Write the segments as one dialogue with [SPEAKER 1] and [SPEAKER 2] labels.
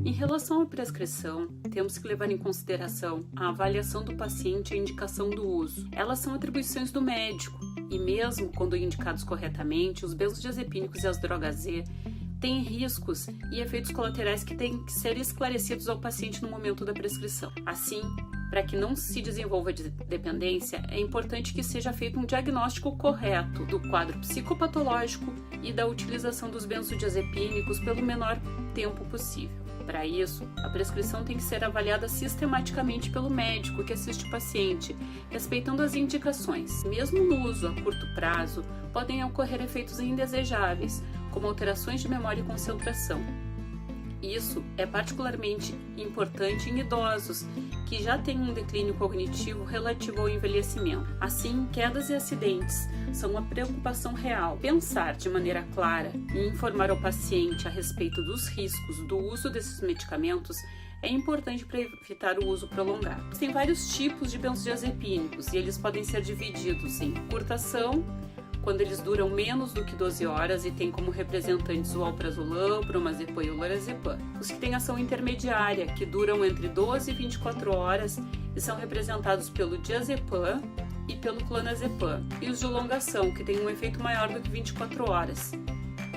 [SPEAKER 1] Em relação à prescrição, temos que levar em consideração a avaliação do paciente e a indicação do uso. Elas são atribuições do médico e mesmo quando indicados corretamente, os benzodiazepínicos e as drogas Z têm riscos e efeitos colaterais que têm que ser esclarecidos ao paciente no momento da prescrição. Assim, para que não se desenvolva dependência, é importante que seja feito um diagnóstico correto do quadro psicopatológico e da utilização dos benzodiazepínicos pelo menor tempo possível. Para isso, a prescrição tem que ser avaliada sistematicamente pelo médico que assiste o paciente, respeitando as indicações. Mesmo no uso a curto prazo, podem ocorrer efeitos indesejáveis, como alterações de memória e concentração. Isso é particularmente importante em idosos que já têm um declínio cognitivo relativo ao envelhecimento. Assim, quedas e acidentes são uma preocupação real. Pensar de maneira clara e informar ao paciente a respeito dos riscos do uso desses medicamentos é importante para evitar o uso prolongado. Tem vários tipos de benzodiazepínicos e eles podem ser divididos em curta ação, quando eles duram menos do que 12 horas e têm como representantes o alprazolam, o bromazepam e o lorazepam. Os que têm ação intermediária, que duram entre 12 e 24 horas e são representados pelo diazepam e pelo clonazepam. E os de longa ação, que têm um efeito maior do que 24 horas.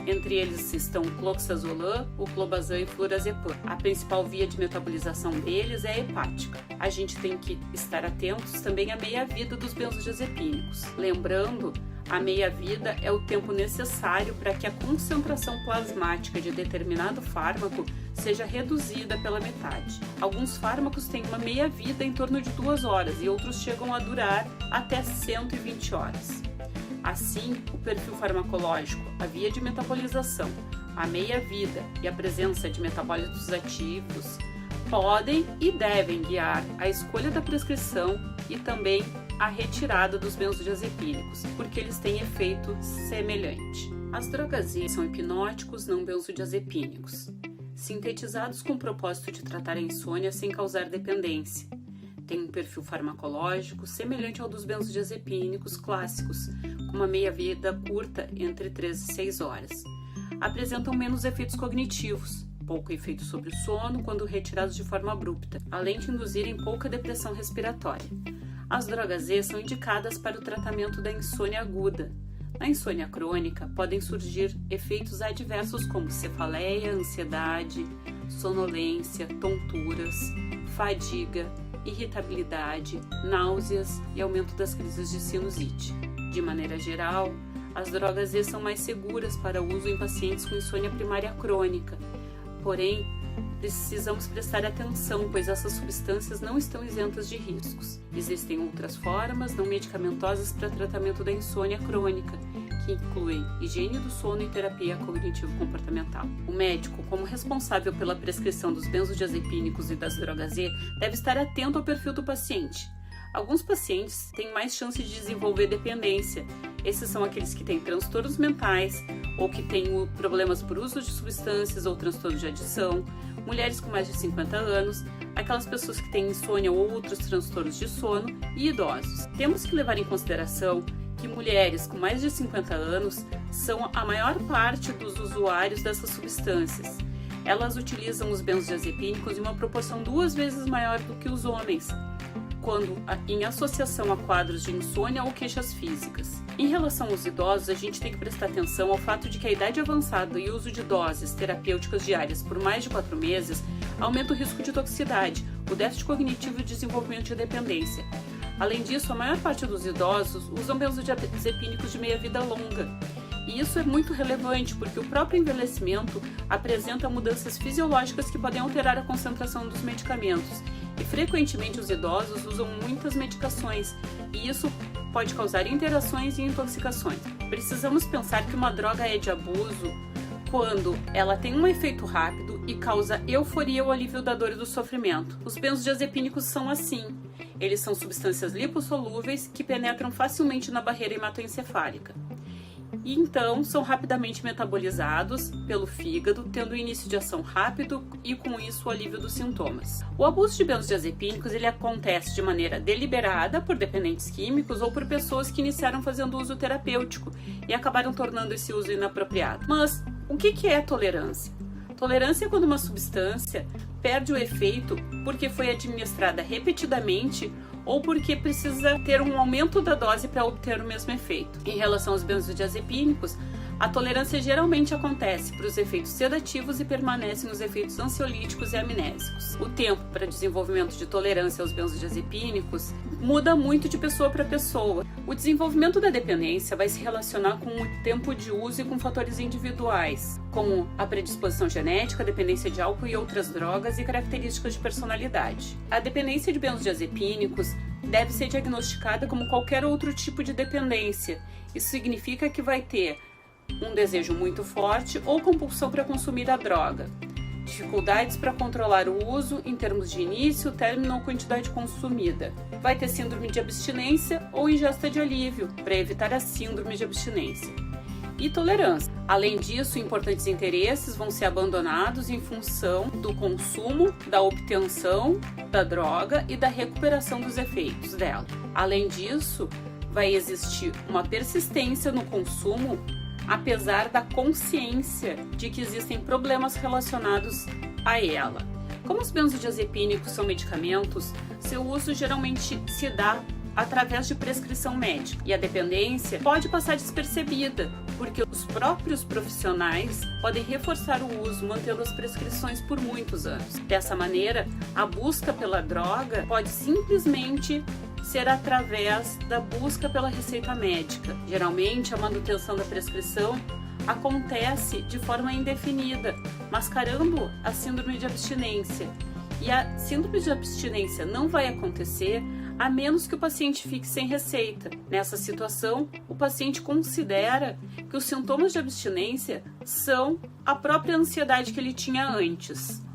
[SPEAKER 1] Entre eles estão o cloxazolam, o clobazam e o flurazepam. A principal via de metabolização deles é a hepática. A gente tem que estar atentos também à meia-vida dos benzodiazepínicos. Lembrando, a meia-vida é o tempo necessário para que a concentração plasmática de determinado fármaco seja reduzida pela metade. Alguns fármacos têm uma meia-vida em torno de 2 horas e outros chegam a durar até 120 horas. Assim, o perfil farmacológico, a via de metabolização, a meia-vida e a presença de metabólitos ativos podem e devem guiar a escolha da prescrição e também a retirada dos benzodiazepínicos, porque eles têm efeito semelhante. As drogas Z são hipnóticos não benzodiazepínicos, sintetizados com o propósito de tratar a insônia sem causar dependência. Tem um perfil farmacológico semelhante ao dos benzodiazepínicos clássicos, com uma meia-vida curta entre 3 e 6 horas. Apresentam menos efeitos cognitivos, pouco efeito sobre o sono quando retirados de forma abrupta, além de induzirem pouca depressão respiratória. As drogas Z são indicadas para o tratamento da insônia aguda. Na insônia crônica, podem surgir efeitos adversos como cefaleia, ansiedade, sonolência, tonturas, fadiga, irritabilidade, náuseas e aumento das crises de sinusite. De maneira geral, as drogas Z são mais seguras para uso em pacientes com insônia primária crônica. Porém, precisamos prestar atenção, pois essas substâncias não estão isentas de riscos. Existem outras formas não medicamentosas para tratamento da insônia crônica, que incluem higiene do sono e terapia cognitivo-comportamental. O médico, como responsável pela prescrição dos benzodiazepínicos e das drogas Z, deve estar atento ao perfil do paciente. Alguns pacientes têm mais chance de desenvolver dependência. Esses são aqueles que têm transtornos mentais ou que têm problemas por uso de substâncias ou transtorno de adição, mulheres com mais de 50 anos, aquelas pessoas que têm insônia ou outros transtornos de sono e idosos. Temos que levar em consideração que mulheres com mais de 50 anos são a maior parte dos usuários dessas substâncias. Elas utilizam os benzodiazepínicos em uma proporção 2 vezes maior do que os homens, quando em associação a quadros de insônia ou queixas físicas. Em relação aos idosos, a gente tem que prestar atenção ao fato de que a idade avançada e o uso de doses terapêuticas diárias por mais de 4 meses aumenta o risco de toxicidade, o déficit cognitivo e o desenvolvimento de dependência. Além disso, a maior parte dos idosos usam benzodiazepínicos de meia-vida longa. E isso é muito relevante porque o próprio envelhecimento apresenta mudanças fisiológicas que podem alterar a concentração dos medicamentos. E frequentemente os idosos usam muitas medicações e isso pode causar interações e intoxicações. Precisamos pensar que uma droga é de abuso quando ela tem um efeito rápido e causa euforia ou alívio da dor e do sofrimento. Os benzodiazepínicos são assim. Eles são substâncias lipossolúveis que penetram facilmente na barreira hematoencefálica. E então são rapidamente metabolizados pelo fígado, tendo início de ação rápido e com isso o alívio dos sintomas. O abuso de benzodiazepínicos ele acontece de maneira deliberada por dependentes químicos ou por pessoas que iniciaram fazendo uso terapêutico e acabaram tornando esse uso inapropriado. Mas o que é tolerância? Tolerância é quando uma substância perde o efeito porque foi administrada repetidamente ou porque precisa ter um aumento da dose para obter o mesmo efeito. Em relação aos benzodiazepínicos, a tolerância geralmente acontece para os efeitos sedativos e permanece nos efeitos ansiolíticos e amnésicos. O tempo para desenvolvimento de tolerância aos benzodiazepínicos muda muito de pessoa para pessoa. O desenvolvimento da dependência vai se relacionar com o tempo de uso e com fatores individuais, como a predisposição genética, a dependência de álcool e outras drogas e características de personalidade. A dependência de benzodiazepínicos deve ser diagnosticada como qualquer outro tipo de dependência. Isso significa que vai ter um desejo muito forte ou compulsão para consumir a droga, dificuldades para controlar o uso em termos de início, término ou quantidade consumida. Vai ter síndrome de abstinência ou ingesta de alívio, para evitar a síndrome de abstinência. E tolerância. Além disso, importantes interesses vão ser abandonados em função do consumo, da obtenção da droga e da recuperação dos efeitos dela. Além disso, vai existir uma persistência no consumo apesar da consciência de que existem problemas relacionados a ela. Como os benzodiazepínicos são medicamentos, seu uso geralmente se dá através de prescrição médica e a dependência pode passar despercebida, porque os próprios profissionais podem reforçar o uso mantendo as prescrições por muitos anos. Dessa maneira, a busca pela droga pode simplesmente ser através da busca pela receita médica. Geralmente, a manutenção da prescrição acontece de forma indefinida, mascarando a síndrome de abstinência. E a síndrome de abstinência não vai acontecer a menos que o paciente fique sem receita. Nessa situação, o paciente considera que os sintomas de abstinência são a própria ansiedade que ele tinha antes.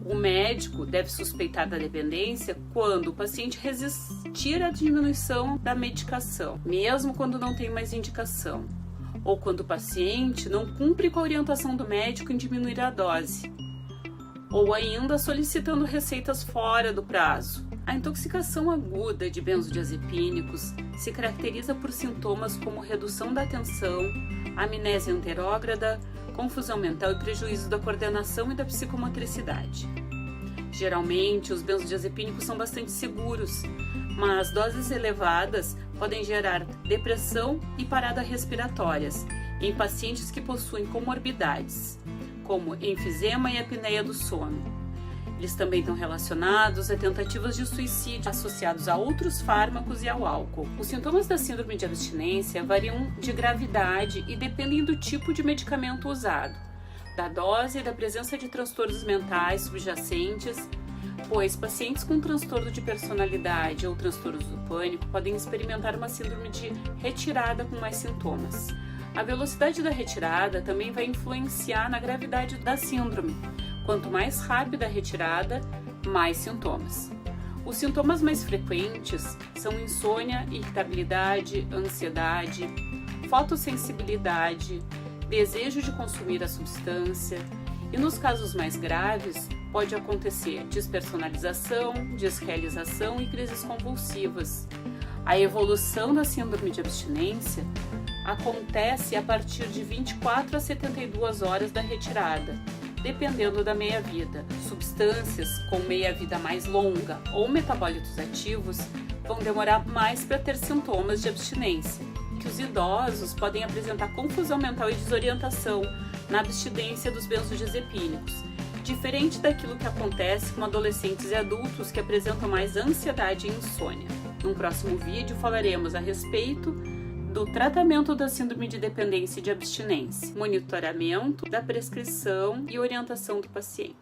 [SPEAKER 1] O médico deve suspeitar da dependência quando o paciente resistir à diminuição da medicação, mesmo quando não tem mais indicação, ou quando o paciente não cumpre com a orientação do médico em diminuir a dose, ou ainda solicitando receitas fora do prazo. A intoxicação aguda de benzodiazepínicos se caracteriza por sintomas como redução da atenção, amnésia anterógrada, confusão mental e prejuízo da coordenação e da psicomotricidade. Geralmente, os benzodiazepínicos são bastante seguros, mas doses elevadas podem gerar depressão e parada respiratórias em pacientes que possuem comorbidades, como enfisema e apneia do sono. Eles também estão relacionados a tentativas de suicídio associados a outros fármacos e ao álcool. Os sintomas da síndrome de abstinência variam de gravidade e dependem do tipo de medicamento usado, da dose e da presença de transtornos mentais subjacentes, pois pacientes com transtorno de personalidade ou transtornos do pânico podem experimentar uma síndrome de retirada com mais sintomas. A velocidade da retirada também vai influenciar na gravidade da síndrome. Quanto mais rápida a retirada, mais sintomas. Os sintomas mais frequentes são insônia, irritabilidade, ansiedade, fotossensibilidade, desejo de consumir a substância e, nos casos mais graves, pode acontecer despersonalização, desrealização e crises convulsivas. A evolução da síndrome de abstinência acontece a partir de 24 a 72 horas da retirada, dependendo da meia-vida. Substâncias com meia-vida mais longa ou metabólitos ativos vão demorar mais para ter sintomas de abstinência. Que os idosos podem apresentar confusão mental e desorientação na abstinência dos benzodiazepínicos, diferente daquilo que acontece com adolescentes e adultos que apresentam mais ansiedade e insônia. Num próximo vídeo falaremos a respeito do tratamento da síndrome de dependência e de abstinência, monitoramento da prescrição e orientação do paciente.